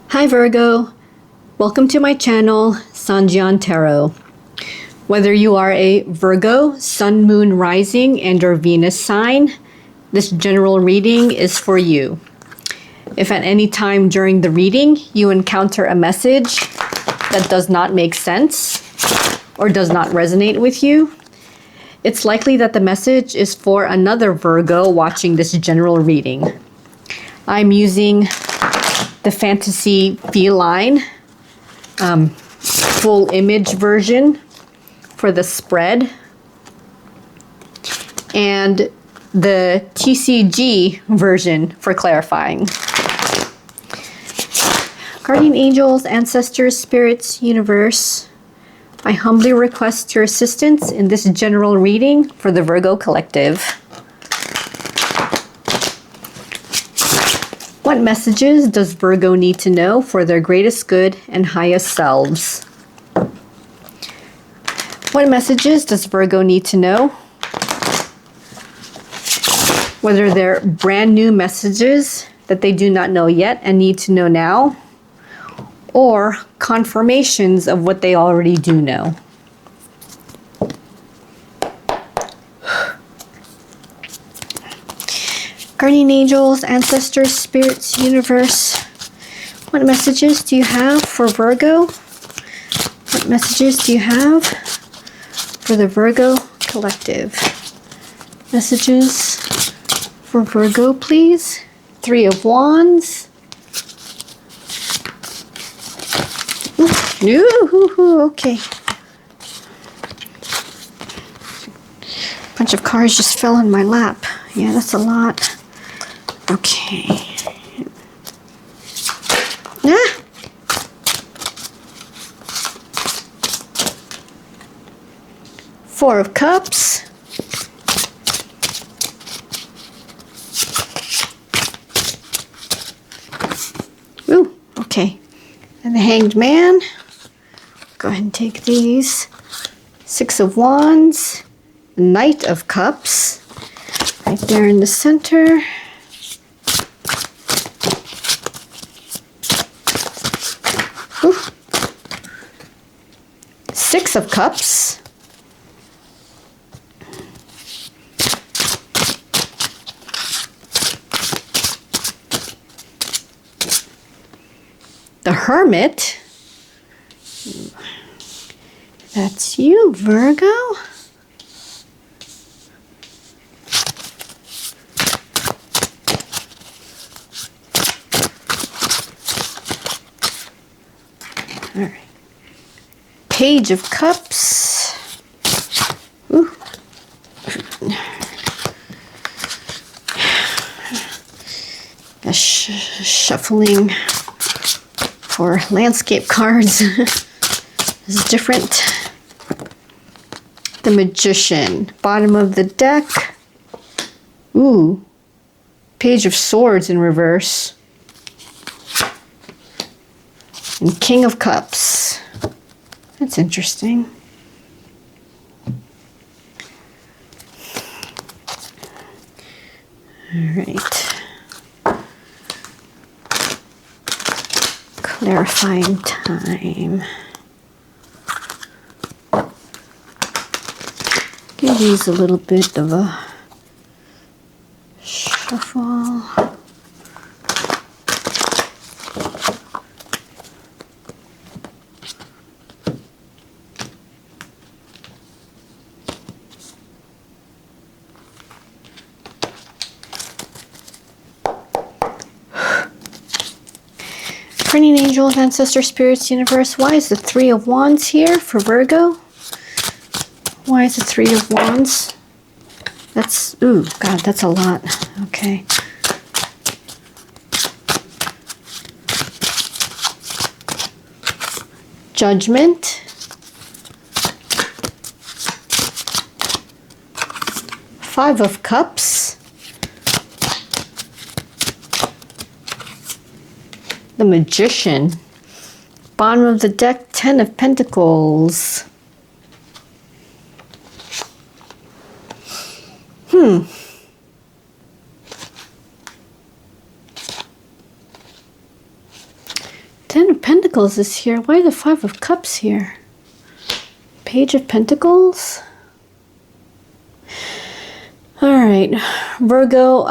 Hi Virgo, welcome to my channel, Sanjian Tarot. Whether you are a Virgo, Sun, Moon, Rising, and or Venus sign, this general reading is for you. If at any time during the reading you encounter a message that does not make sense or does not resonate with you, it's likely that the message is for another Virgo watching this general reading. I'm using the Fantasy Feline full image version for the spread and the TCG version for clarifying. Guardian angels, ancestors, spirits, universe, I humbly request your assistance in this general reading for the Virgo collective. What messages does Virgo need to know for their greatest good and highest selves? What messages does Virgo need to know? Whether they're brand new messages that they do not know yet and need to know now, or confirmations of what they already do know. Guardian angels, ancestors, spirits, universe, what messages do you have for Virgo? What messages do you have for the Virgo collective? Messages for Virgo, please. Three of Wands. Ooh, okay. Bunch of cards just fell in my lap. Yeah, that's a lot. Okay. Ah! Four of Cups. Ooh, okay. And the Hanged Man. Go ahead and take these. Six of Wands. Knight of Cups. Right there in the center. Ooh. Six of Cups. The Hermit. That's you, Virgo. All right. Page of Cups. Ooh. Shuffling for landscape cards is different. The Magician, bottom of the deck. Ooh. Page of Swords in reverse. And King of Cups. That's interesting. All right. Clarifying time. Give these a little bit of a shuffle. Guardian angels, ancestor, spirits, universe. Why is the Three of Wands here for Virgo? Why is the Three of Wands? That's, ooh, God, that's a lot. Okay. Judgment. Five of Cups. The Magician. Bottom of the deck, Ten of Pentacles. Ten of Pentacles is here. Why the Five of Cups here? Page of Pentacles. All right, Virgo.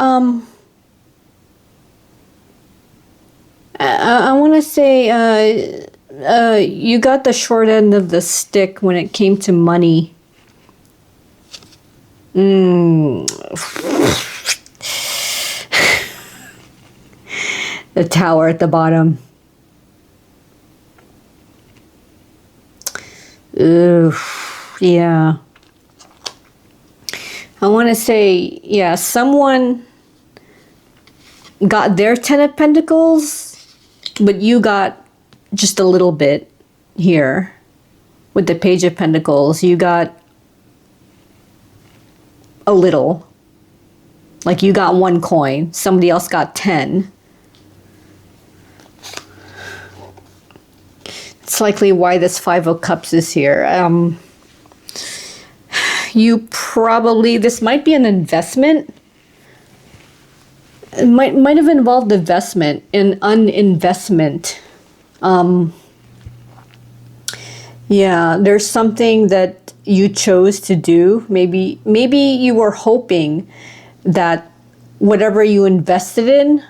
I want to say you got the short end of the stick when it came to money. The Tower at the bottom. Ooh, yeah. I want to say, yeah, someone got their Ten of Pentacles, but you got just a little bit here with the Page of Pentacles. You got a little. Like you got 1 coin. Somebody else got 10. It's likely why this Five of Cups is here. You probably, this might be an investment. It might have involved investment, an uninvestment. Yeah, there's something that you chose to do. Maybe you were hoping that whatever you invested in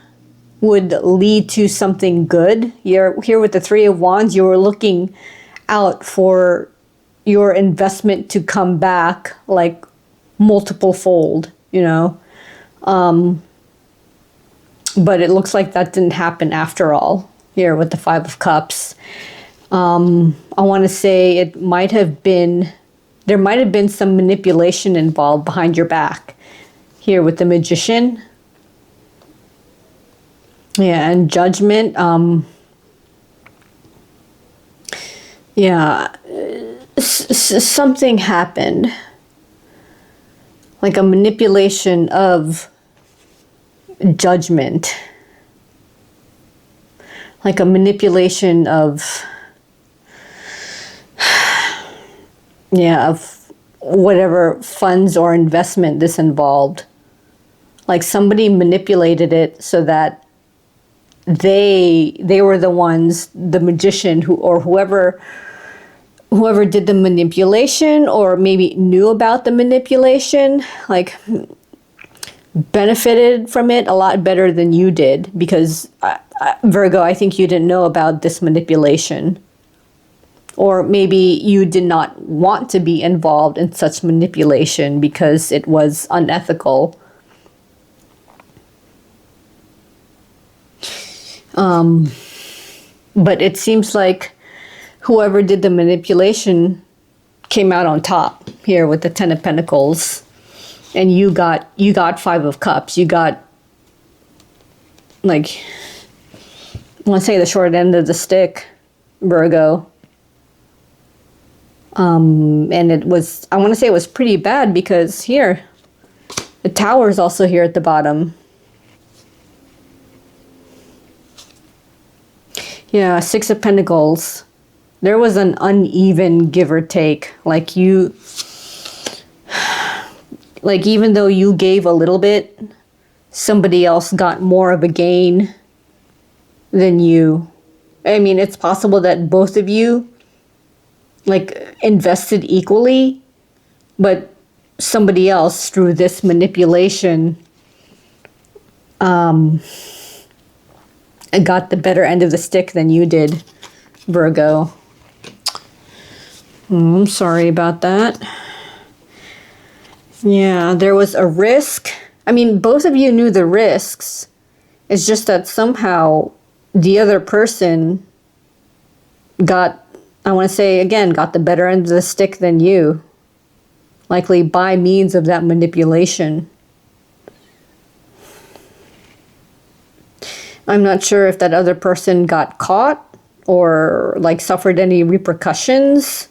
would lead to something good. You're here with the Three of Wands. You were looking out for your investment to come back like multiple fold, you know. But it looks like that didn't happen after all. Here with the Five of Cups. I want to say it might have been, there might have been some manipulation involved behind your back. Here with the Magician. Yeah, and Judgment. Yeah, something happened. Like a manipulation of judgment. Like a manipulation of, yeah, of whatever funds or investment this involved. Like somebody manipulated it so that they were the ones, the magician who, or whoever did the manipulation, or maybe knew about the manipulation, like benefited from it a lot better than you did, because Virgo, I think you didn't know about this manipulation, or maybe you did not want to be involved in such manipulation because it was unethical. But it seems like whoever did the manipulation came out on top here with the Ten of Pentacles, and you got Five of Cups. You got, like, I want to say the short end of the stick, Virgo. And it was, I want to say it was pretty bad because here, the Tower is also here at the bottom. Yeah, Six of Pentacles. There was an uneven give or take. Like you, like even though you gave a little bit, somebody else got more of a gain than you. I mean, it's possible that both of you like invested equally, but somebody else through this manipulation got the better end of the stick than you did, Virgo. I'm sorry about that. Yeah, there was a risk. I mean, both of you knew the risks. It's just that somehow the other person got, I want to say again, got the better end of the stick than you. Likely by means of that manipulation. I'm not sure if that other person got caught or like suffered any repercussions.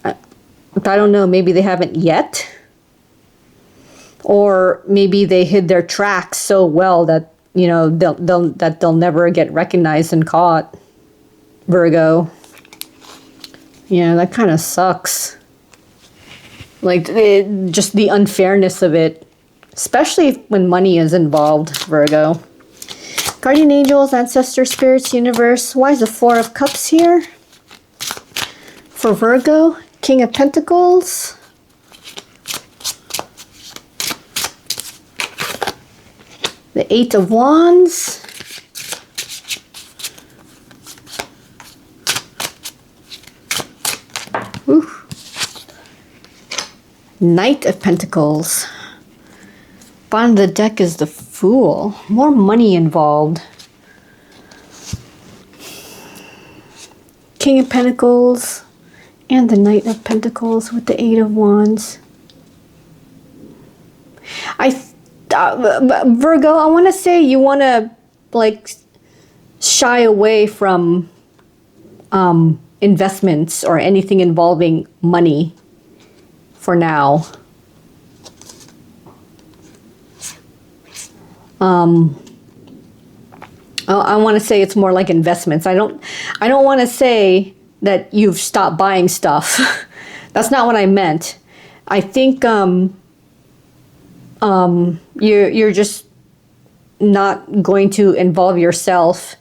I don't know, maybe they haven't yet. Or maybe they hid their tracks so well that, you know, they'll never get recognized and caught. Virgo. Yeah, that kind of sucks. Like, just the unfairness of it. Especially when money is involved, Virgo. Guardian angels, ancestor spirits, universe. Why is the Four of Cups here? For Virgo, King of Pentacles. The Eight of Wands. Ooh. Knight of Pentacles. Bottom of the deck is the Fool. More money involved. King of Pentacles and the Knight of Pentacles with the Eight of Wands. Virgo, I want to say you want to like shy away from investments or anything involving money for now. I want to say it's more like investments. I don't want to say that you've stopped buying stuff. That's not what I meant. I think you're just not going to involve yourself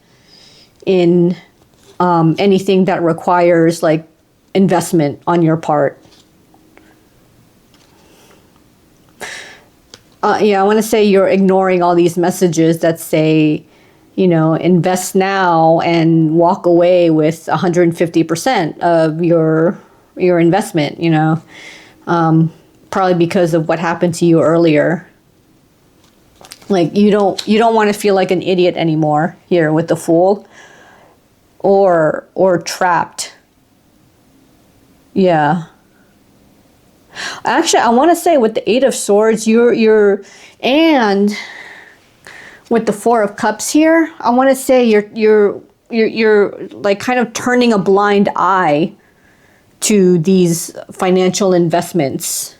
in anything that requires like investment on your part. Yeah, I want to say you're ignoring all these messages that say, you know, invest now and walk away with 150% of your investment, you know, probably because of what happened to you earlier. Like you don't want to feel like an idiot anymore here with the Fool or trapped. Yeah. Actually, I want to say with the Eight of Swords, you're and with the Four of Cups here, I want to say you're like kind of turning a blind eye to these financial investments.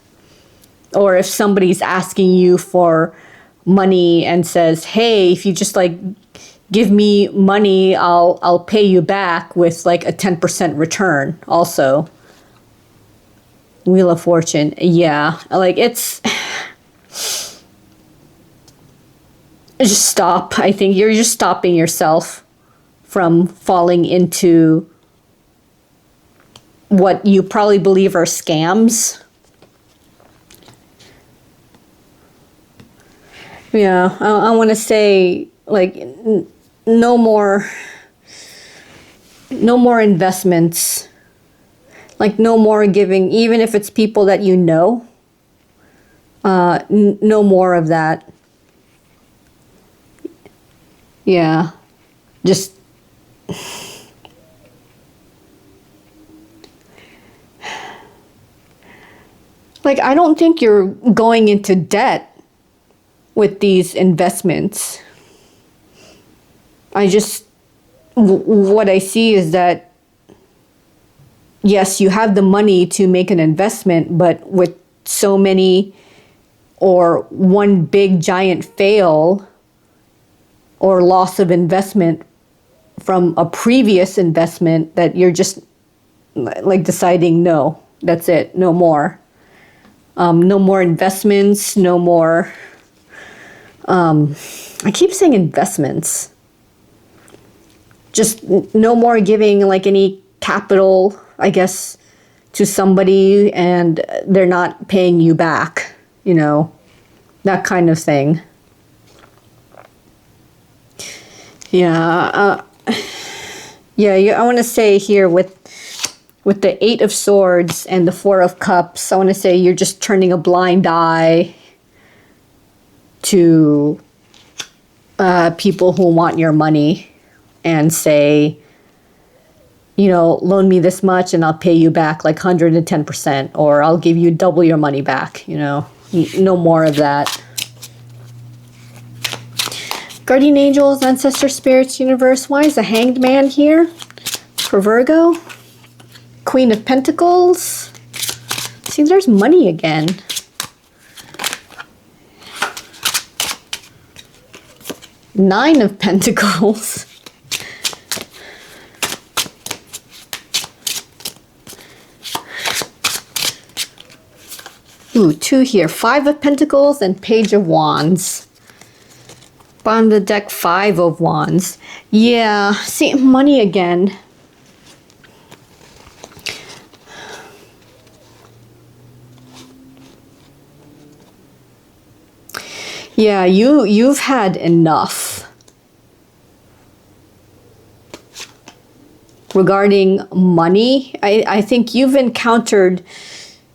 Or if somebody's asking you for money and says, "Hey, if you just like give me money, I'll pay you back with like a 10% return." Also, Wheel of Fortune, yeah, like it's just stop. I think you're just stopping yourself from falling into what you probably believe are scams. Yeah, I want to say like no more investments. Like no more giving, even if it's people that you know. No more of that. Yeah, just like I don't think you're going into debt with these investments. I just, what I see is that, yes, you have the money to make an investment, but with so many or one big giant fail or loss of investment from a previous investment that you're just like deciding, no, that's it, no more. No more investments, no more. I keep saying investments. Just no more giving like any capital, I guess, to somebody and they're not paying you back, you know, that kind of thing. Yeah, I want to say here with the Eight of Swords and the Four of Cups, I want to say you're just turning a blind eye to people who want your money and say, you know, loan me this much and I'll pay you back like 110%, or I'll give you double your money back, you know, no more of that. Guardian angels, ancestor spirits, universe. Why is the Hanged Man here for Virgo? Queen of Pentacles. See, there's money again. Nine of Pentacles. Ooh, two here. Five of Pentacles and Page of Wands. Bottom of the deck, Five of Wands. Yeah, see, money again. Yeah, you've had enough. Regarding money, I think you've encountered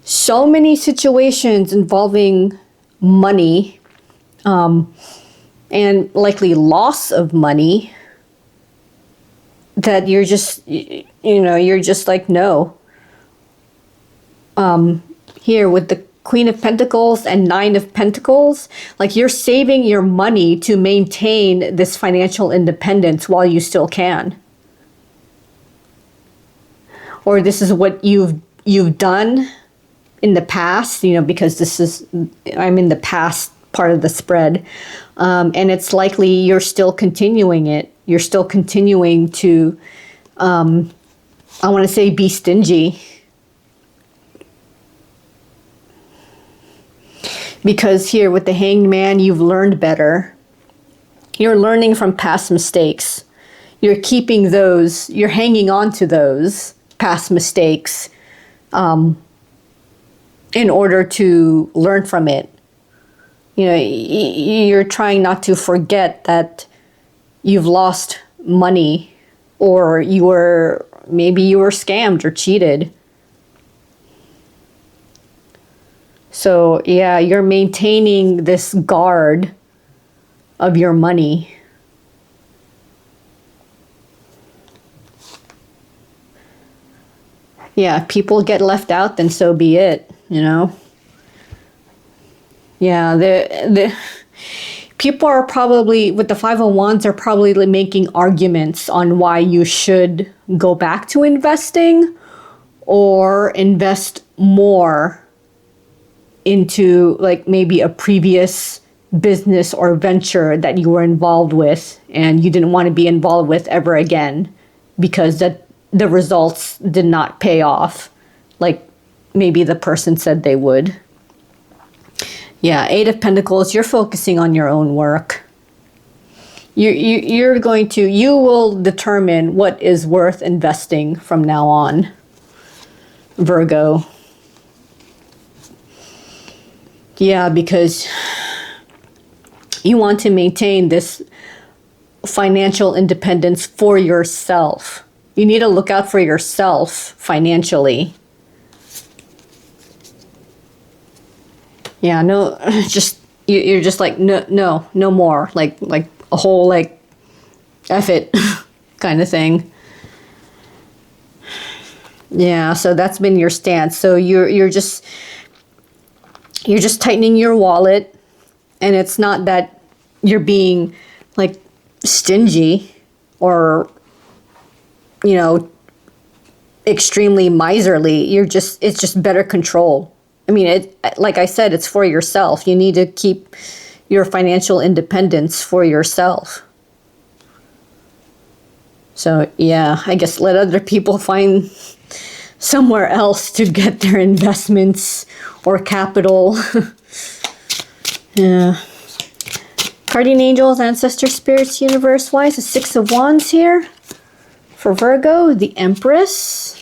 so many situations involving money, and likely loss of money, that you're just, you're just like, no. Here with the Queen of Pentacles and Nine of Pentacles, like you're saving your money to maintain this financial independence while you still can. Or this is what you've done in the past, because I'm in the past part of the spread. And it's likely you're still continuing it. You're still continuing to, I want to say, be stingy. Because here with the Hanged Man, you've learned better. You're learning from past mistakes. You're keeping those, you're hanging on to those past mistakes in order to learn from it. You're trying not to forget that you've lost money, or maybe you were scammed or cheated. So yeah, you're maintaining this guard of your money. Yeah, people get left out, then so be it, Yeah, the people are probably, with the Five of Wands, are probably making arguments on why you should go back to investing or invest more into like maybe a previous business or venture that you were involved with and you didn't want to be involved with ever again because the results did not pay off like maybe the person said they would. Yeah, Eight of Pentacles, you're focusing on your own work. You will determine what is worth investing from now on, Virgo. Yeah, because you want to maintain this financial independence for yourself. You need to look out for yourself financially. Yeah, no, you're just like, no more. Like a whole like F it kind of thing. Yeah, so that's been your stance. So you're just tightening your wallet, and it's not that you're being like stingy or extremely miserly. It's just better control. I mean, like I said, it's for yourself. You need to keep your financial independence for yourself. So yeah, I guess let other people find somewhere else to get their investments or capital. Yeah. Guardian angels, ancestor spirits, universe wise, the Six of Wands here for Virgo, the Empress,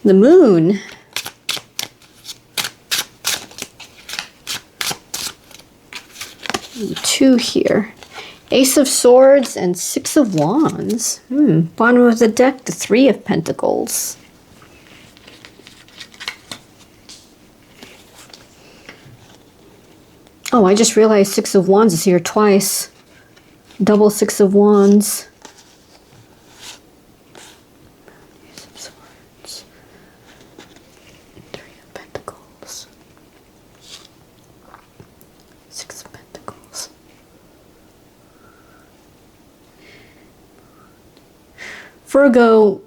the Moon, two here, Ace of Swords and Six of Wands. Bottom of the deck, the Three of Pentacles. Oh, I just realized Six of Wands is here twice. Double Six of Wands. Ace of Swords. Three of Pentacles. Six of Pentacles. Virgo,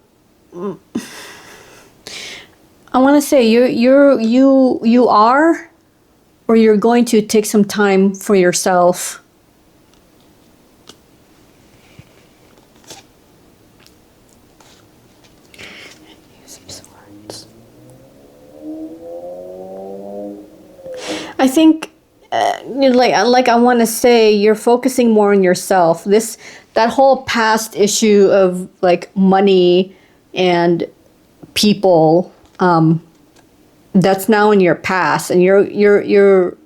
I want to say you are, or you're going to take some time for yourself. Use some swords. I think, like I want to say, you're focusing more on yourself. That whole past issue of like money and people, that's now in your past, and you're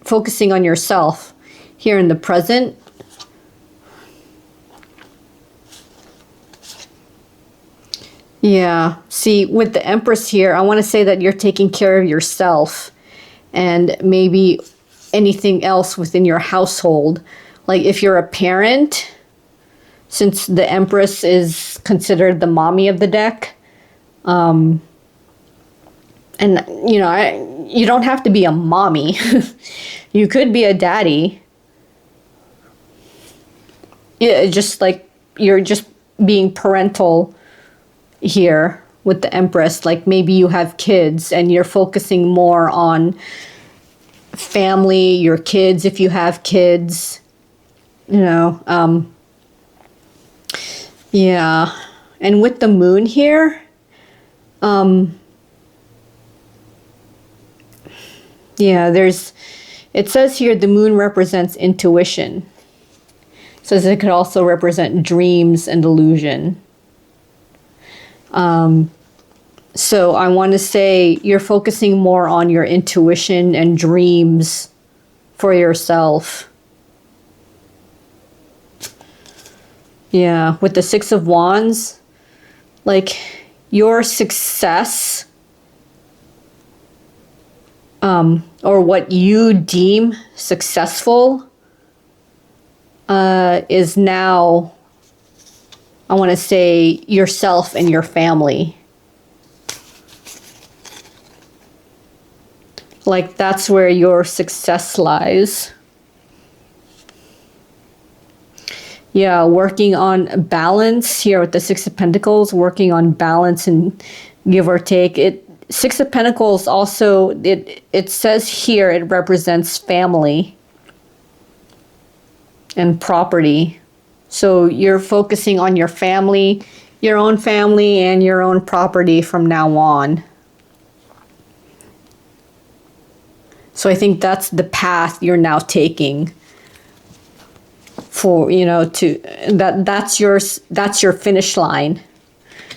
focusing on yourself here in the present. Yeah. See, with the Empress here, I want to say that you're taking care of yourself and maybe anything else within your household. Like if you're a parent, since the Empress is considered the mommy of the deck, and you don't have to be a mommy. You could be a daddy. Yeah, just like you're just being parental here with the Empress. Like maybe you have kids and you're focusing more on family, your kids if you have kids, yeah. And with the moon here, yeah, it says here the moon represents intuition. So it could also represent dreams and illusion. So I want to say you're focusing more on your intuition and dreams for yourself. Yeah, with the Six of Wands, like your success, or what you deem successful, is now, I want to say, yourself and your family. Like that's where your success lies. Yeah, working on balance here with the Six of Pentacles, working on balance and give or take. Six of Pentacles also, it says here it represents family and property. So you're focusing on your family, your own family and your own property from now on. So I think that's the path you're now taking for, that's your finish line.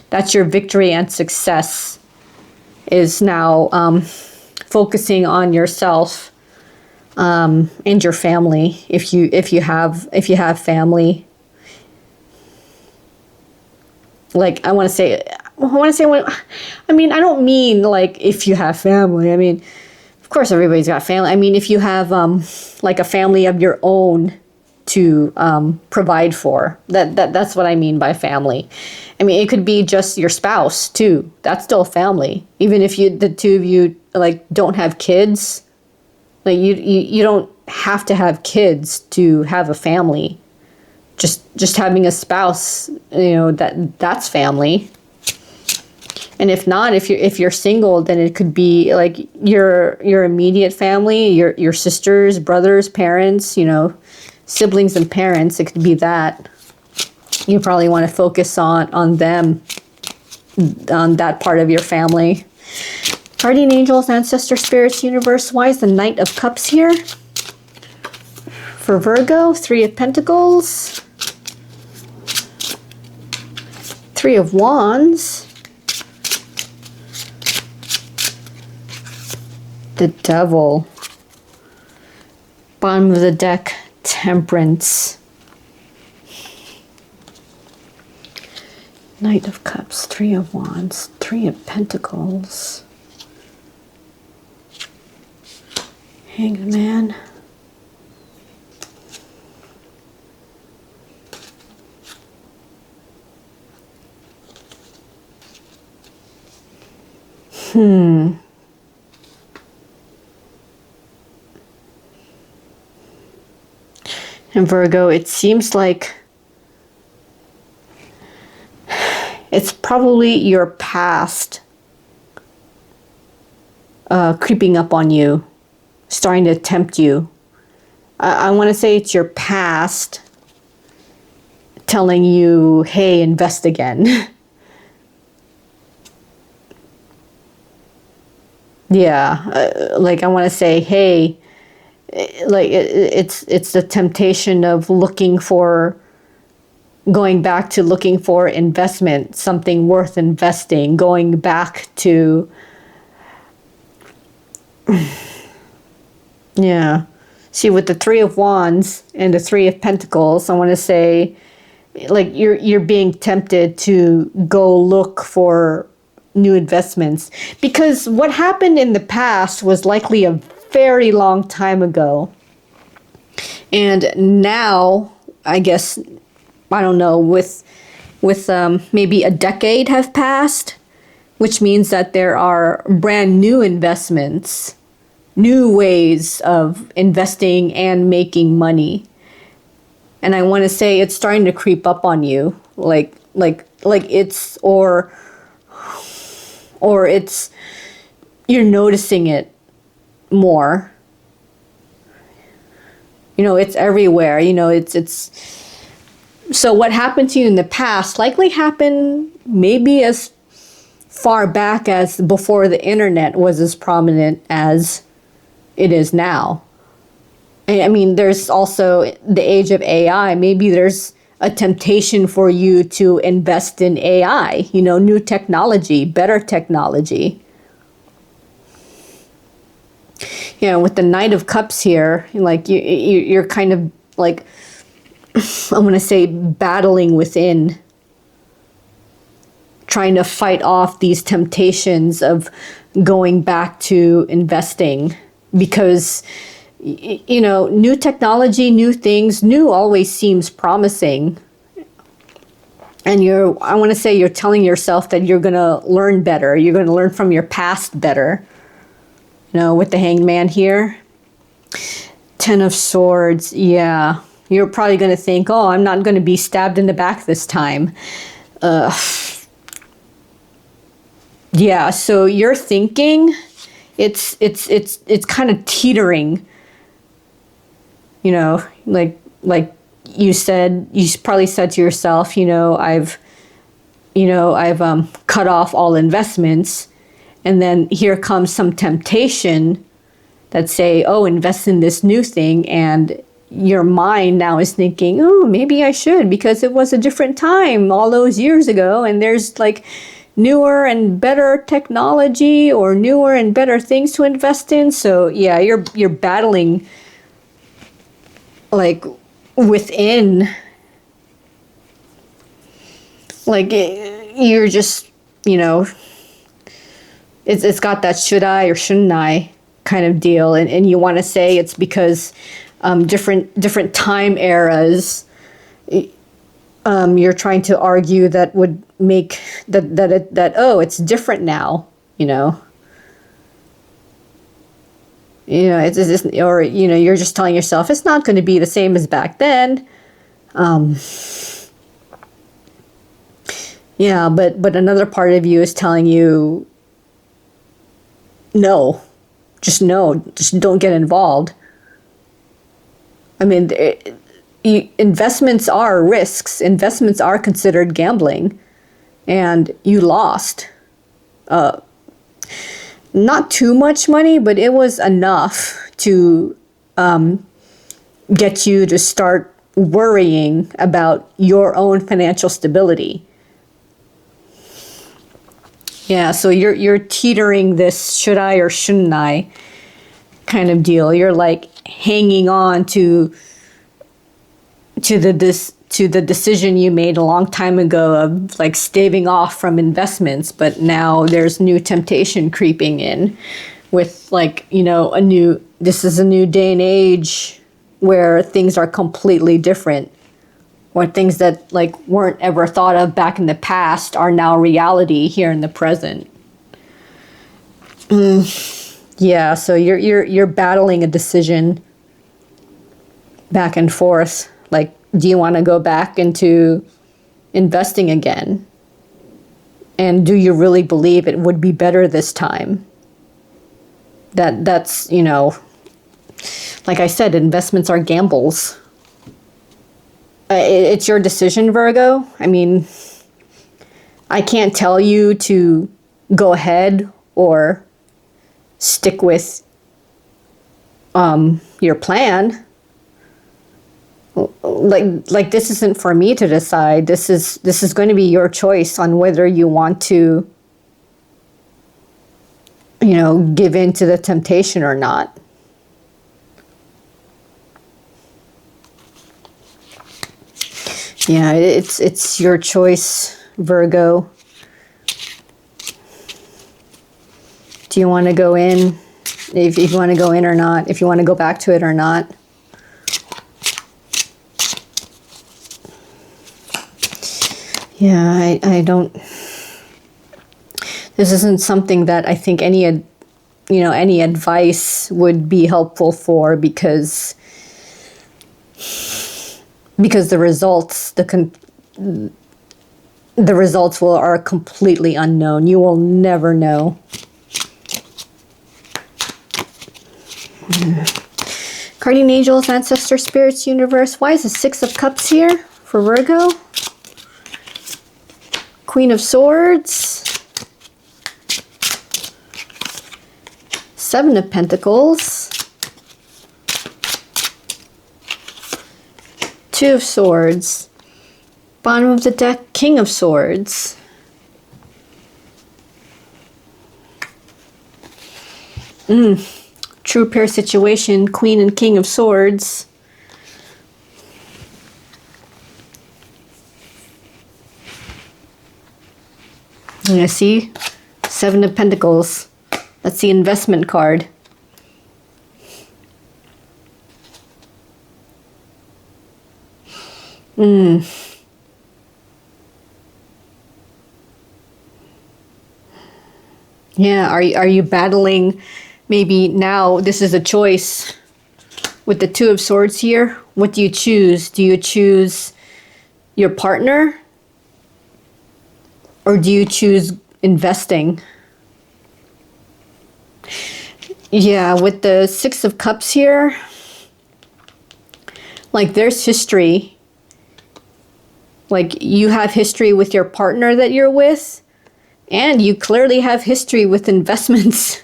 That's your victory and success, is now focusing on yourself and your family if you have family. Like I want to say when, I don't mean like if you have family. I mean, of course everybody's got family. I mean, if you have like a family of your own to provide for, that's what I mean by family. I mean, it could be just your spouse too. That's still family. Even if the two of you like don't have kids, like you don't have to have kids to have a family. Just having a spouse, that's family. And if not, if you're single, then it could be like your immediate family, your sisters, brothers, parents, siblings and parents. It could be that. You probably want to focus on them, on that part of your family. Guardian angels, ancestor spirits, universe. Why is the Knight of Cups here? For Virgo, Three of Pentacles, Three of Wands, the Devil, bottom of the deck, Temperance, Knight of Cups, Three of Wands, Three of Pentacles, Hanged Man. And Virgo, it seems like it's probably your past creeping up on you, starting to tempt you. I want to say it's your past telling you, hey, invest again. Yeah, like I want to say, hey, like it's the temptation of looking for, going back to looking for investment, something worth investing, going back to, yeah. See, with the Three of Wands and the Three of Pentacles, I want to say, like you're being tempted to go look for new investments, because what happened in the past was likely a very long time ago. And now, I guess, I don't know, with maybe a decade have passed, which means that there are brand new investments, new ways of investing and making money. And I want to say it's starting to creep up on you, like it's, or it's, you're noticing it more. You know, it's everywhere. You know, it's so what happened to you in the past likely happened maybe as far back as before the internet was as prominent as it is now. I mean, there's also the age of AI. Maybe there's a temptation for you to invest in AI, you know, new technology, better technology. You know, with the Knight of Cups here, like you're kind of like, I'm going to say, battling within, trying to fight off these temptations of going back to investing, because you know, new technology, new things, new always seems promising. And I want to say, you're telling yourself that you're going to learn better. You're going to learn from your past better. You know, with the Hanged Man here. Ten of Swords, yeah. You're probably going to think, oh, I'm not going to be stabbed in the back this time. Yeah, so you're thinking it's kind of teetering. You know, like you said, you probably said to yourself, I've cut off all investments, and then here comes some temptation that say, oh, invest in this new thing, and your mind now is thinking, oh, maybe I should, because it was a different time all those years ago, and there's like newer and better technology or newer and better things to invest in. So yeah, you're battling like within, like you're just, it's got that should I or shouldn't I kind of deal, and you want to say it's because different time eras, you're trying to argue that would make that oh, it's different now, it's just, or you're just telling yourself it's not going to be the same as back then. Yeah, but another part of you is telling you no, just don't get involved. I mean, investments are risks. Investments are considered gambling, and you lost. Not too much money, but it was enough to get you to start worrying about your own financial stability. Yeah, so you're teetering this should I or shouldn't I kind of deal. You're like hanging on to the decision you made a long time ago of like staving off from investments, but now there's new temptation creeping in with like, this is a new day and age where things are completely different, or things that like weren't ever thought of back in the past are now reality here in the present. Yeah, so you're battling a decision back and forth. Like, do you want to go back into investing again? And do you really believe it would be better this time? That's, like I said, investments are gambles. It's your decision, Virgo. I mean, I can't tell you to go ahead or stick with your plan. Like this isn't for me to decide. This is going to be your choice on whether you want to, give in to the temptation or not. Yeah, it's your choice, Virgo. Do you want to go in? If you want to go in or not, if you want to go back to it or not. Yeah, I don't, this isn't something that I think any advice would be helpful for, because the results, the results are completely unknown. You will never know. Guardian angels, ancestor spirits, universe. Why is the Six of Cups here for Virgo? Queen of Swords. Seven of Pentacles. Two of Swords. Bottom of the deck, King of Swords. True pair situation, Queen and King of Swords. And I see Seven of Pentacles. That's the investment card. Yeah, are you battling? Maybe now this is a choice with the Two of Swords here. What do you choose? Do you choose your partner? Or do you choose investing? Yeah, with the Six of Cups here, like there's history. Like you have history with your partner that you're with, and you clearly have history with investments.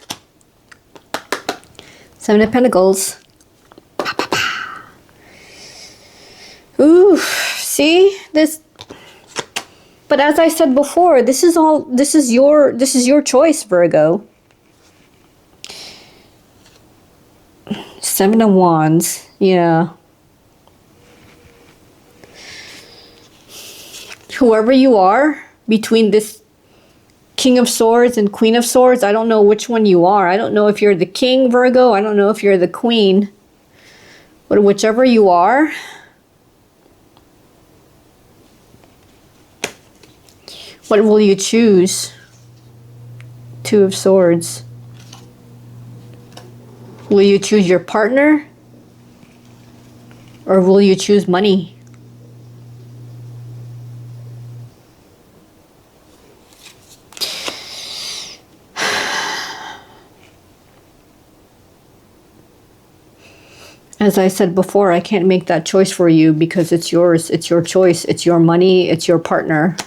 Seven of Pentacles. Ooh, see this. But as I said before, this is your choice, Virgo. Seven of Wands. Yeah. Whoever you are between this King of Swords and Queen of Swords, I don't know which one you are. I don't know if you're the King, Virgo. I don't know if you're the Queen. But whichever you are, what will you choose? Two of Swords. Will you choose your partner? Or will you choose money? As I said before, I can't make that choice for you because it's yours. It's your choice. It's your money. It's your partner.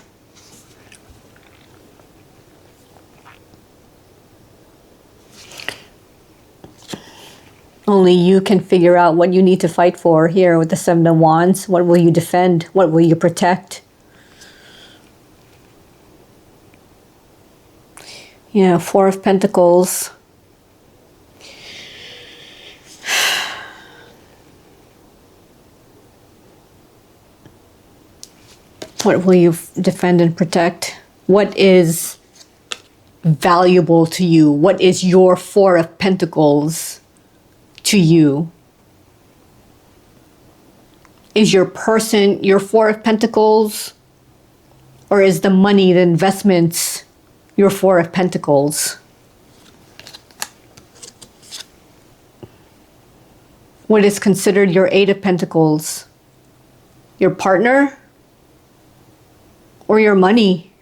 Only you can figure out what you need to fight for here with the Seven of Wands. What will you defend? What will you protect? Yeah, Four of Pentacles. What will you defend and protect? What is valuable to you? What is your Four of Pentacles to you? Is your person your Four of Pentacles? Or is the money, the investments, your Four of Pentacles? What is considered your Eight of Pentacles? Your partner? Or your money?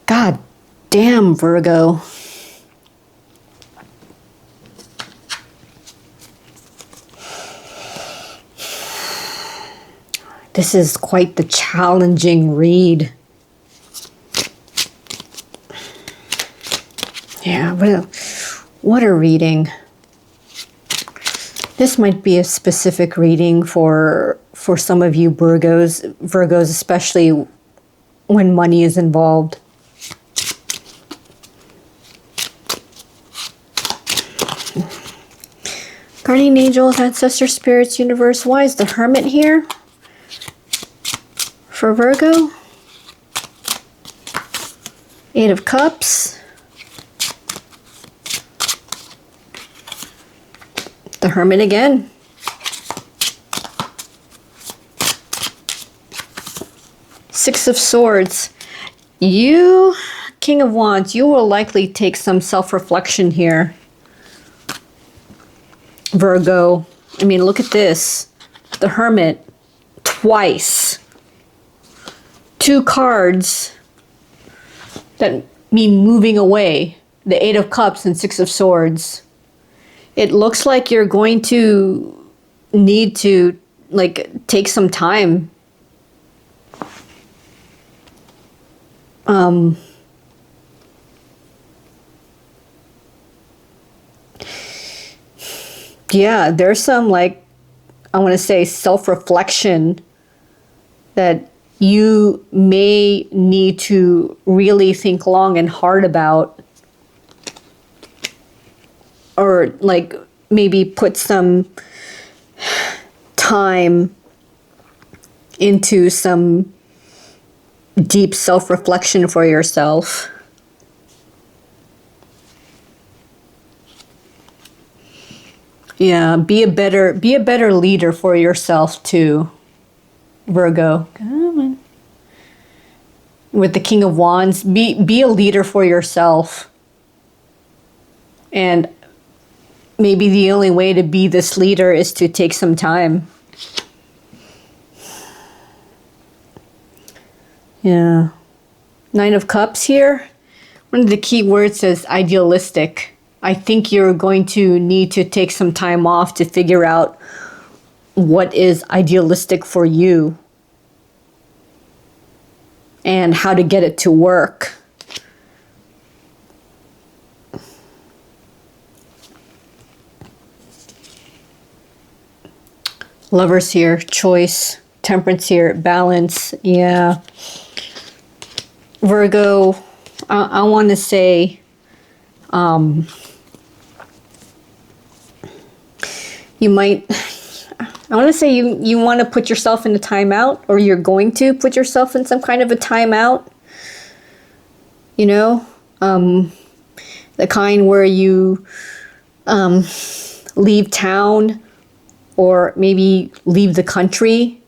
God damn, Virgo. This is quite the challenging read. Yeah, what a reading. This might be a specific reading for some of you Virgos, especially when money is involved. Guardian angels, ancestors, spirits, universe. Why is the Hermit here for Virgo? Eight of Cups. The Hermit again. Six of Swords. You, King of Wands, you will likely take some self-reflection here, Virgo. I mean, look at this. The Hermit, twice. Two cards that mean moving away. The Eight of Cups and Six of Swords. It looks like you're going to need to, like, take some time. Yeah, there's some, like, I want to say self-reflection that you may need to really think long and hard about. Or, like, maybe put some time into some deep self-reflection for yourself. Yeah, be a better leader for yourself too, Virgo. Come on. With the King of Wands, be a leader for yourself. And maybe the only way to be this leader is to take some time. Yeah. Nine of Cups here. One of the key words is idealistic. I think you're going to need to take some time off to figure out what is idealistic for you and how to get it to work. Lovers here, choice. Temperance here, balance. Yeah. Virgo, I want to say, you might, I want to say you want to put yourself in a timeout, or you're going to put yourself in some kind of a timeout. You know, the kind where you leave town or maybe leave the country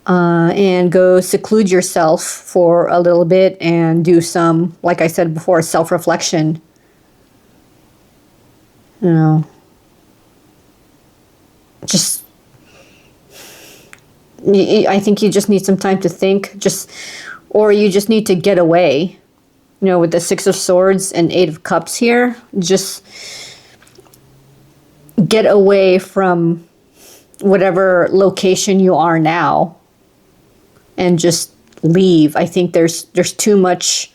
and go seclude yourself for a little bit and do some, like I said before, self-reflection. You know, just, I think you just need some time to think, or you just need to get away. You know, with the Six of Swords and Eight of Cups here, just get away from whatever location you are now and just leave. I think there's too much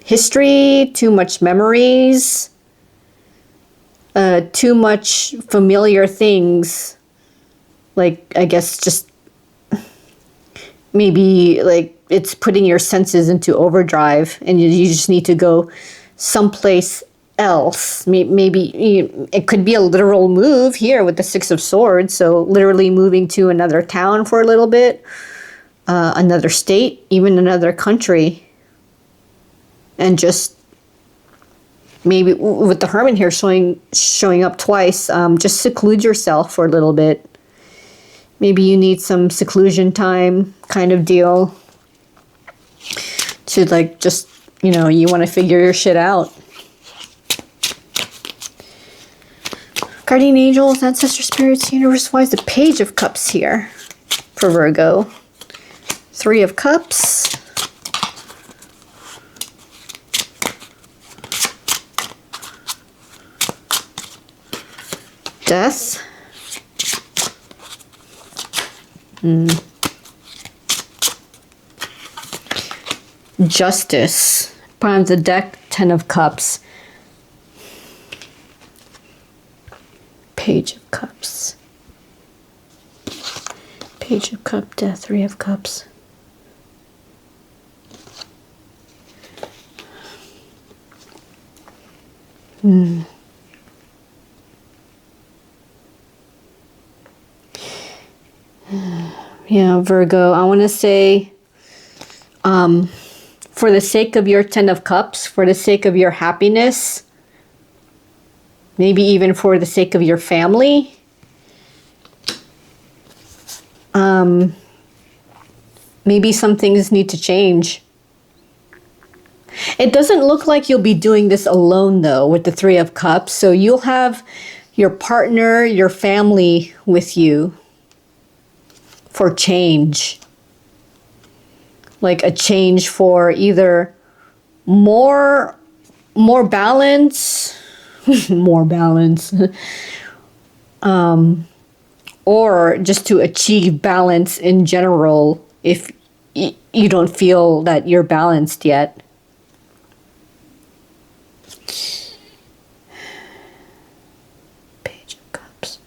history, too much memories, too much familiar things. Like, I guess just maybe like it's putting your senses into overdrive, and you just need to go someplace else. Maybe it could be a literal move here with the Six of Swords. So literally moving to another town for a little bit, another state, even another country. And just maybe with the Hermit here showing up twice, just seclude yourself for a little bit. Maybe you need some seclusion time kind of deal to, like, just, you know, you want to figure your shit out. Guardian angels, ancestor spirits, universe. Why is the Page of Cups here for Virgo? Three of Cups. Death. Justice. Bottom of the deck, Ten of Cups. Page of Cups. Page of Cups, Death, Three of Cups. Yeah, Virgo, I want to say, for the sake of your Ten of Cups, for the sake of your happiness, maybe even for the sake of your family, maybe some things need to change. It doesn't look like you'll be doing this alone, though, with the Three of Cups. So you'll have your partner, your family with you for change. Like a change for either more balance, more balance, or just to achieve balance in general if you don't feel that you're balanced yet. Page of Cups.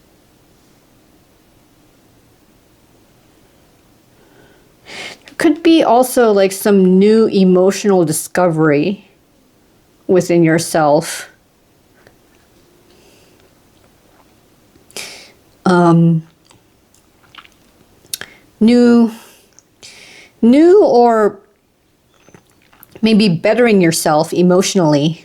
There could be also like some new emotional discovery within yourself. New or maybe bettering yourself emotionally.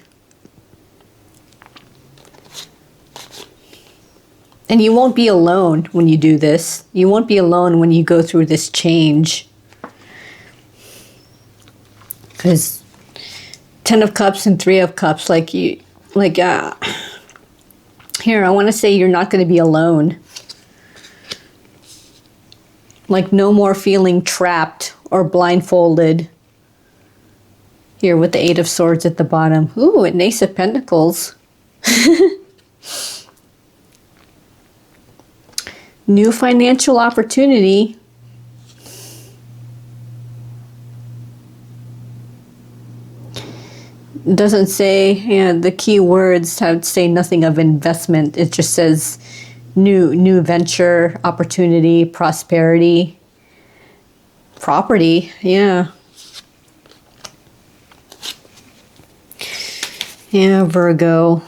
And you won't be alone when you do this. You won't be alone when you go through this change. Because Ten of Cups and Three of Cups, here, I want to say you're not going to be alone. Like no more feeling trapped or blindfolded. Here with the Eight of Swords at the bottom. Ooh, an Ace of Pentacles. New financial opportunity. Doesn't say, the key words have say nothing of investment. It just says new venture, opportunity, prosperity, property. Yeah. Yeah, Virgo.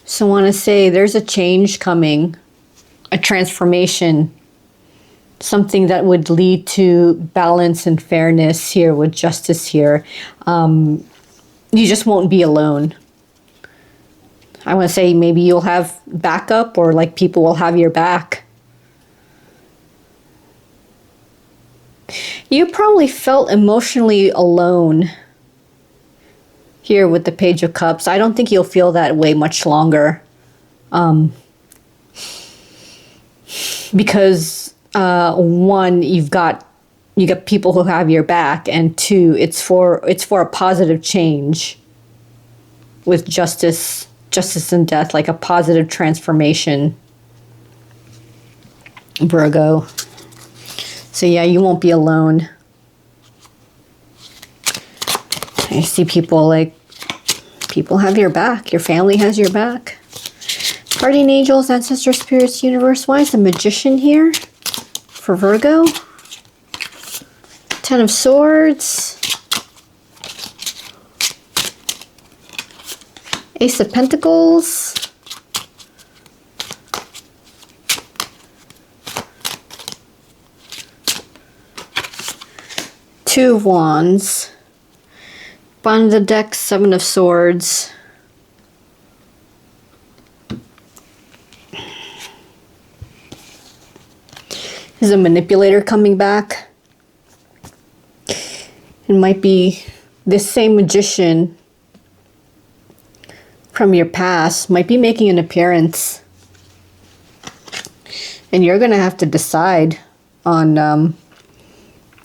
So I want to say there's a change coming, a transformation, something that would lead to balance and fairness here with justice here. You just won't be alone. I want to say maybe you'll have backup, or like people will have your back. You probably felt emotionally alone here with the Page of Cups. I don't think you'll feel that way much longer. Because one, you got people who have your back, and two, it's for a positive change with justice and death, like a positive transformation, Virgo. So yeah, you won't be alone. I see people have your back. Your family has your back. Guardian angels, ancestor spirits, universe. Why is the Magician here for Virgo? Ten of Swords. Ace of Pentacles. Two of Wands. Bottom of the deck, Seven of Swords. Is a manipulator coming back? It might be this same magician from your past might be making an appearance. And you're going to have to decide on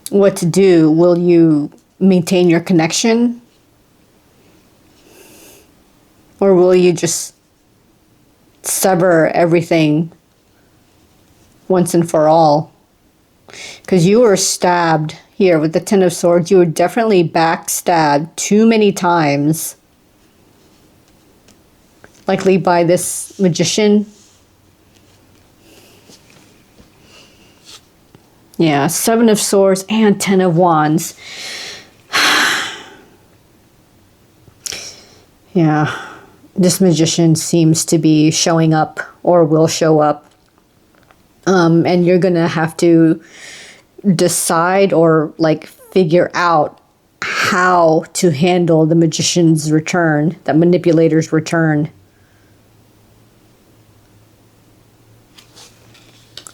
what to do. Will you maintain your connection? Or will you just sever everything once and for all? Because you were stabbed. here with the Ten of Swords, you were definitely backstabbed too many times. Likely by this Magician. Yeah, Seven of Swords and Ten of Wands. Yeah, this Magician seems to be showing up or will show up. And you're going to have to decide or like figure out how to handle the Magician's return, that manipulator's return.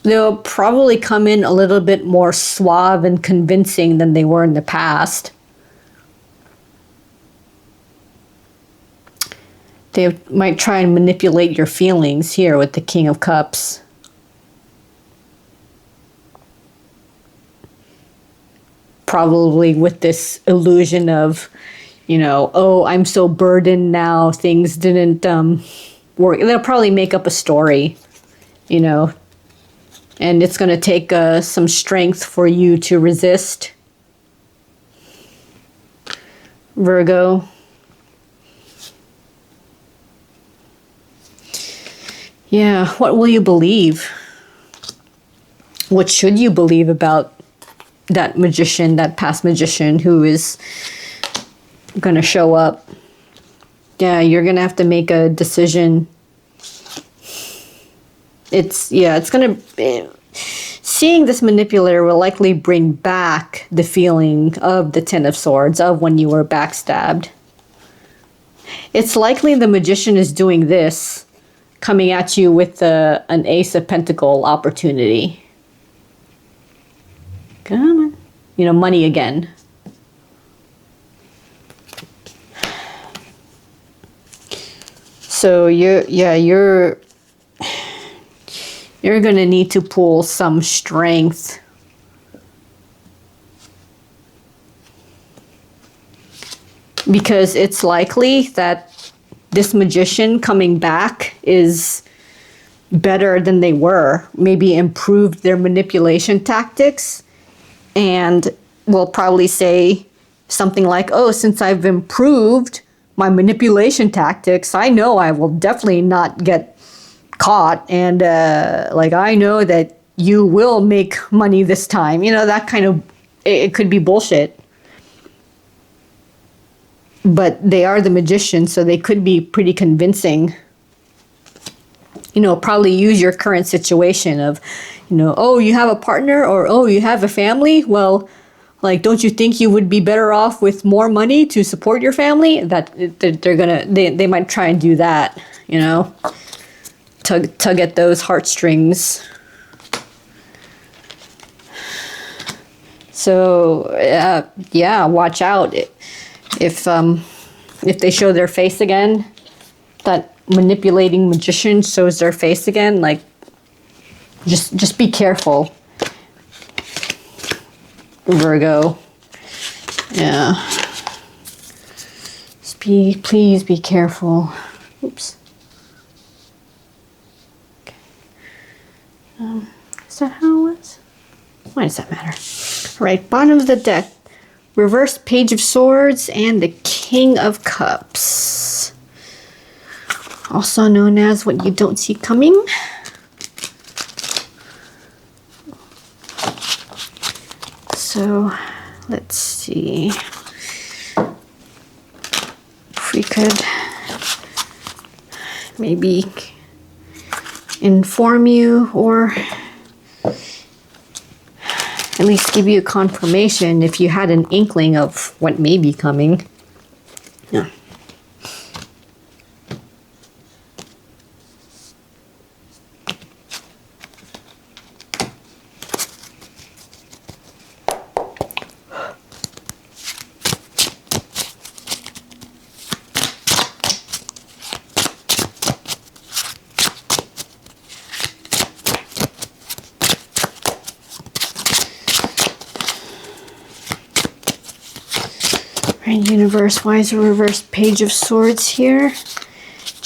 They'll probably come in a little bit more suave and convincing than they were in the past. They might try and manipulate your feelings here with the King of Cups. Probably with this illusion of, you know, oh, I'm so burdened now, things didn't work. They'll probably make up a story, you know, and it's going to take some strength for you to resist. Virgo. Yeah, what will you believe? What should you believe about that magician, that past magician who is going to show up? Yeah, you're going to have to make a decision. It's going to... Seeing this manipulator will likely bring back the feeling of the Ten of Swords, of when you were backstabbed. It's likely the magician is doing this, coming at you with an Ace of Pentacle opportunity. Come on. You know, money again. So you're going to need to pull some strength. Because it's likely that this magician coming back is better than they were. Maybe improved their manipulation tactics. And will probably say something like, oh, since I've improved my manipulation tactics, I know I will definitely not get caught. And like, I know that you will make money this time. You know, that kind of, it could be bullshit. But they are the magician, so they could be pretty convincing. You know, probably use your current situation of, you know, oh, you have a partner, or oh, you have a family. Well, like, don't you think you would be better off with more money to support your family? That they might try and do that, you know, tug at those heartstrings. So yeah, watch out if they show their face again. That manipulating magician shows their face again, like, just be careful, Virgo. Yeah. Just please be careful. Oops. Okay. Is that how it was? Why does that matter? All right, bottom of the deck. Reverse Page of Swords and the King of Cups. Also known as what you don't see coming. So, let's see if we could maybe inform you or at least give you a confirmation if you had an inkling of what may be coming. Yeah. Universe, why is a reverse Page of Swords here?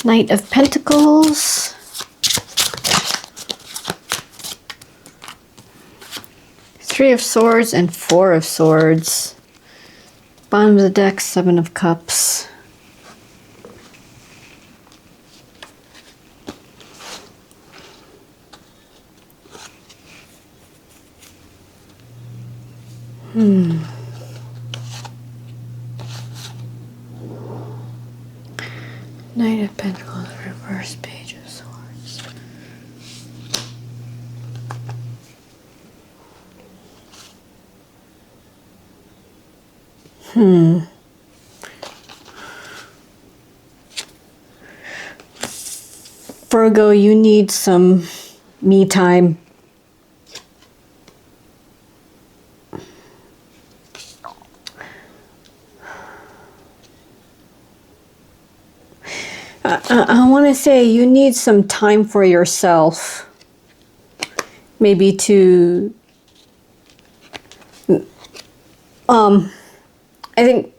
Knight of Pentacles. Three of Swords and Four of Swords. Bottom of the deck, Seven of Cups. Knight of Pentacles, reverse, Page of Swords. Virgo, you need some me time. I want to say you need some time for yourself. Maybe to, I think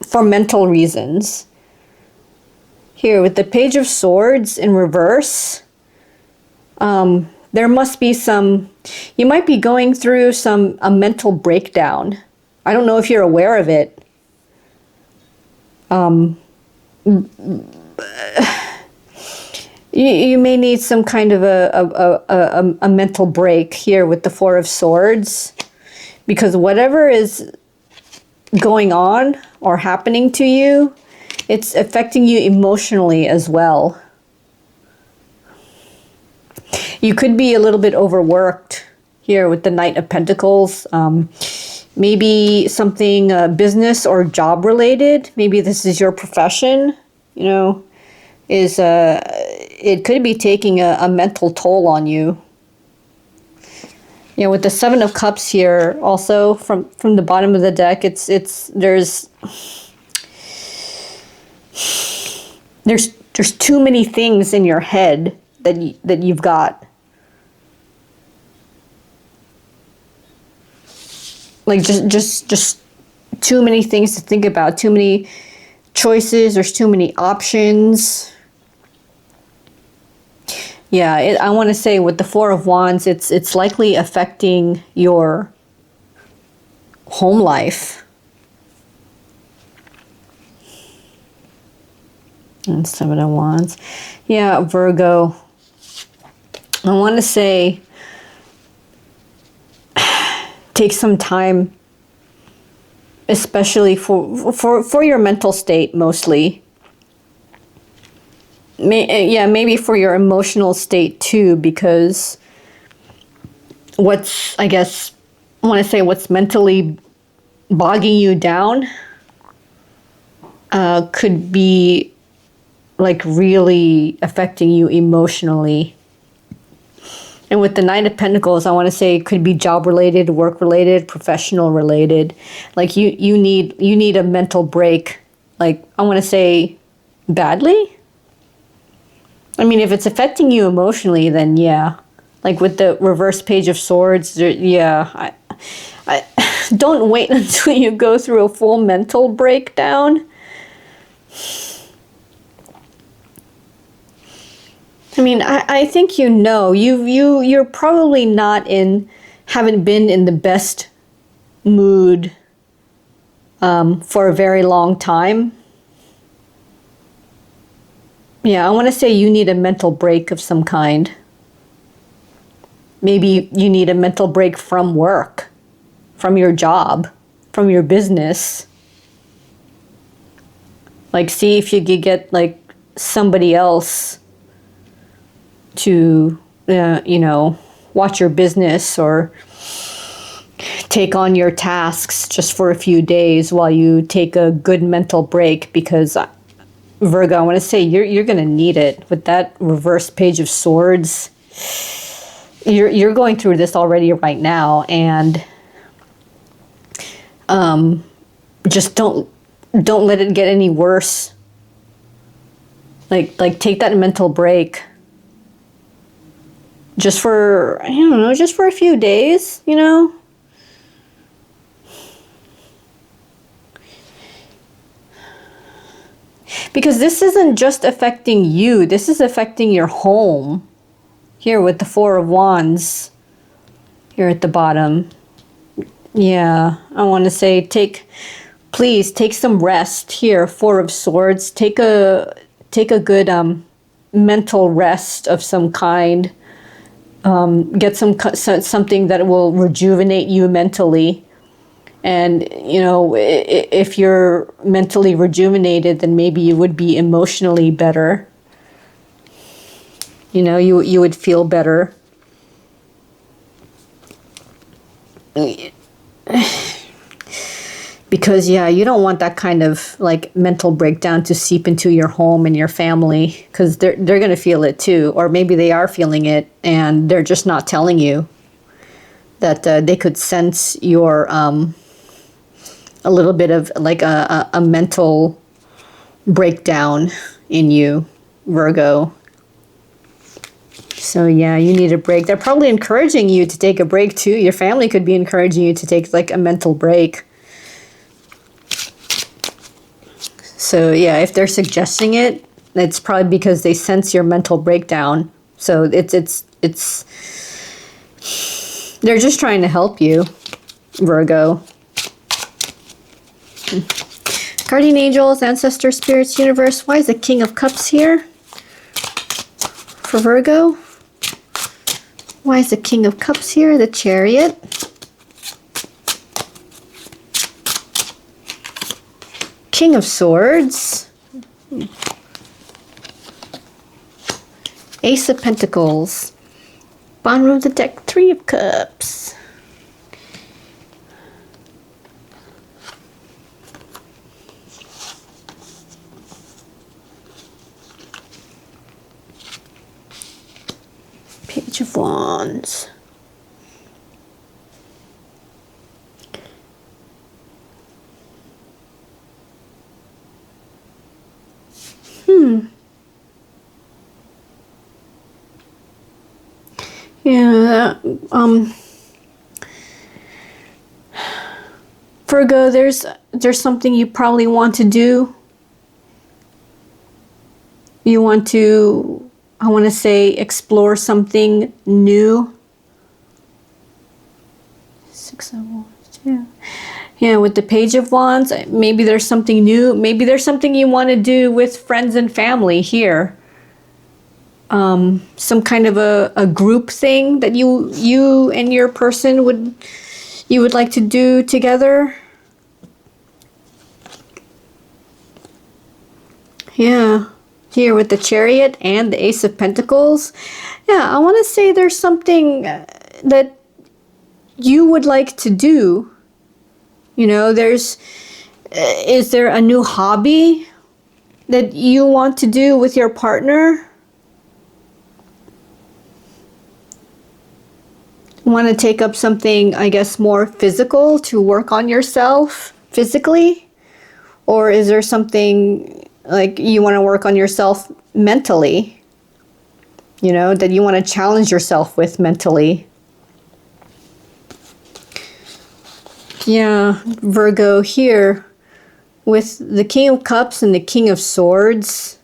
for mental reasons. Here with the Page of Swords in reverse, there must be some, you might be going through a mental breakdown. I don't know if you're aware of it. You may need some kind of a mental break here with the Four of Swords, because whatever is going on or happening to you, it's affecting you emotionally as well. You could be a little bit overworked here with the Knight of Pentacles. Maybe something business or job related. Maybe this is your profession, you know, it could be taking a mental toll on you. You know, with the Seven of Cups here, also from the bottom of the deck, there's too many things in your head that you've got. Like just too many things to think about, too many choices, there's too many options. Yeah, I want to say with the Four of Wands, it's likely affecting your home life. And Seven of Wands. Yeah, Virgo. I want to say take some time, especially for your mental state mostly. Maybe for your emotional state too, because what's mentally bogging you down could be like really affecting you emotionally. And with the Knight of Pentacles, I want to say it could be job related, work related, professional related. Like you need a mental break. Like I want to say badly. I mean, if it's affecting you emotionally, then yeah. Like with the reverse Page of Swords, yeah. I don't wait until you go through a full mental breakdown. I mean, I think you're probably haven't been in the best mood for a very long time. Yeah, I want to say you need a mental break of some kind. Maybe you need a mental break from work, from your job, from your business. Like, see if you could get like somebody else to, watch your business or take on your tasks just for a few days while you take a good mental break, because Virgo, I want to say you're going to need it with that reverse Page of Swords. You're going through this already right now, and just don't let it get any worse. Like take that mental break. Just for a few days, you know? Because this isn't just affecting you, this is affecting your home. Here with the Four of Wands. here at the bottom. Yeah, I want to say please take some rest here. Four of Swords. Take a good mental rest of some kind. Get something that will rejuvenate you mentally. And, you know, if you're mentally rejuvenated, then maybe you would be emotionally better. You know, you would feel better. Because, yeah, you don't want that kind of, like, mental breakdown to seep into your home and your family. Because they're going to feel it, too. Or maybe they are feeling it, and they're just not telling you. That they could sense your, a little bit of, like, a mental breakdown in you, Virgo. So, yeah, you need a break. They're probably encouraging you to take a break, too. Your family could be encouraging you to take, like, a mental break. So, yeah, if they're suggesting it, it's probably because they sense your mental breakdown. So, it's they're just trying to help you, Virgo. Guardian angels, ancestors, spirits, universe. Why is the King of Cups here for Virgo? Why is the King of Cups here? The Chariot. King of Swords. Ace of Pentacles. Bottom of the deck, Three of Cups. Page of Wands. Yeah, Virgo, there's something you probably want to do. You want to, I want to say, explore something new. Six of Wands, yeah. Yeah, with the Page of Wands, maybe there's something new. Maybe there's something you want to do with friends and family here. Some kind of a group thing that you and your person would like to do together. Yeah, here with the Chariot and the Ace of Pentacles. Yeah, I want to say there's something that you would like to do. You know, is there a new hobby that you want to do with your partner? Want to take up something, I guess, more physical to work on yourself physically? Or is there something like you want to work on yourself mentally? You know, that you want to challenge yourself with mentally? Yeah, Virgo, here with the King of Cups and the King of Swords.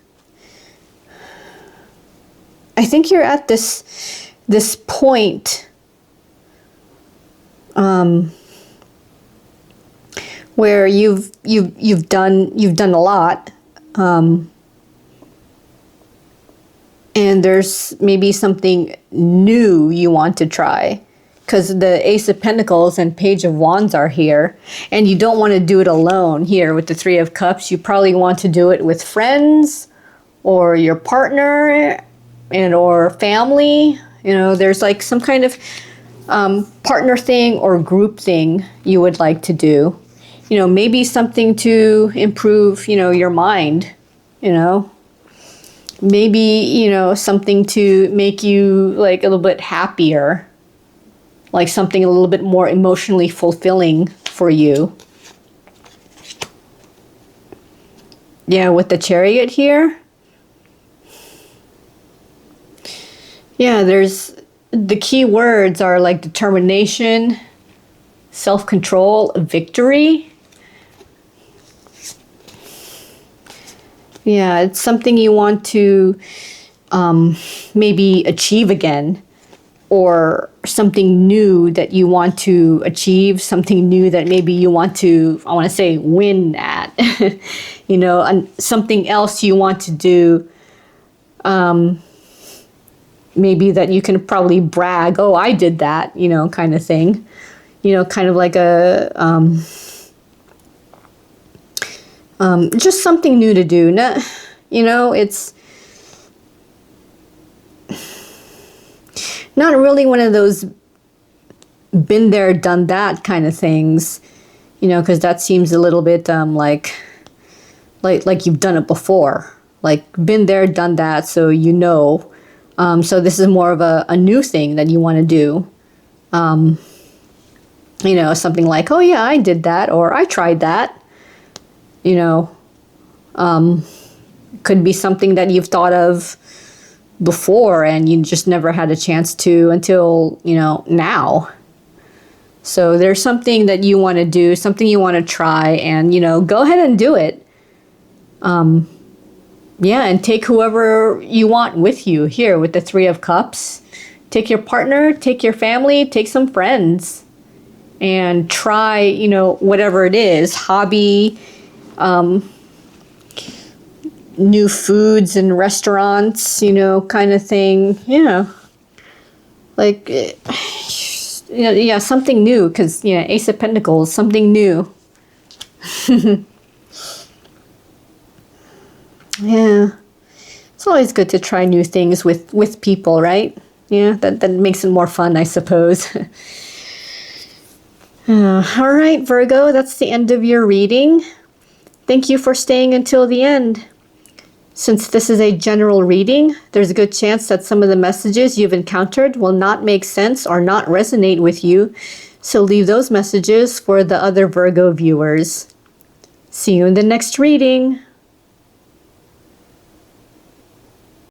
I think you're at this point where you've done a lot, and there's maybe something new you want to try, because the Ace of Pentacles and Page of Wands are here, and you don't want to do it alone. Here with the Three of Cups, you probably want to do it with friends or your partner and or family. You know, there's like some kind of partner thing or group thing you would like to do. You know, maybe something to improve, you know, your mind, you know. Maybe, you know, something to make you like a little bit happier. Like something a little bit more emotionally fulfilling for you. Yeah, with the Chariot here. Yeah, there's the key words are like determination, self-control, victory. Yeah, it's something you want to maybe achieve again, or something new that you want to achieve, something new that maybe you want to, I want to say, win at, you know, and something else you want to do. Maybe that you can probably brag, oh, I did that, you know, kind of thing. You know, kind of like a, just something new to do. You know, it's not really one of those been there, done that kind of things, you know, because that seems a little bit like you've done it before, like been there, done that, so you know. So this is more of a new thing that you want to do. You know, something like, oh yeah, I did that, or I tried that. You know, could be something that you've thought of before and you just never had a chance to until, you know, now. So there's something that you want to do, something you want to try, and, you know, go ahead and do it. Yeah, and take whoever you want with you here with the Three of Cups. Take your partner, take your family, take some friends, and try, you know, whatever it is, hobby, new foods and restaurants, you know, kind of thing. Yeah. Like, you know, yeah, something new, because, you know, Ace of Pentacles, something new. Yeah. It's always good to try new things with people, right? Yeah, that makes it more fun, I suppose. All right, Virgo, that's the end of your reading. Thank you for staying until the end. Since this is a general reading, there's a good chance that some of the messages you've encountered will not make sense or not resonate with you, so leave those messages for the other Virgo viewers. See you in the next reading.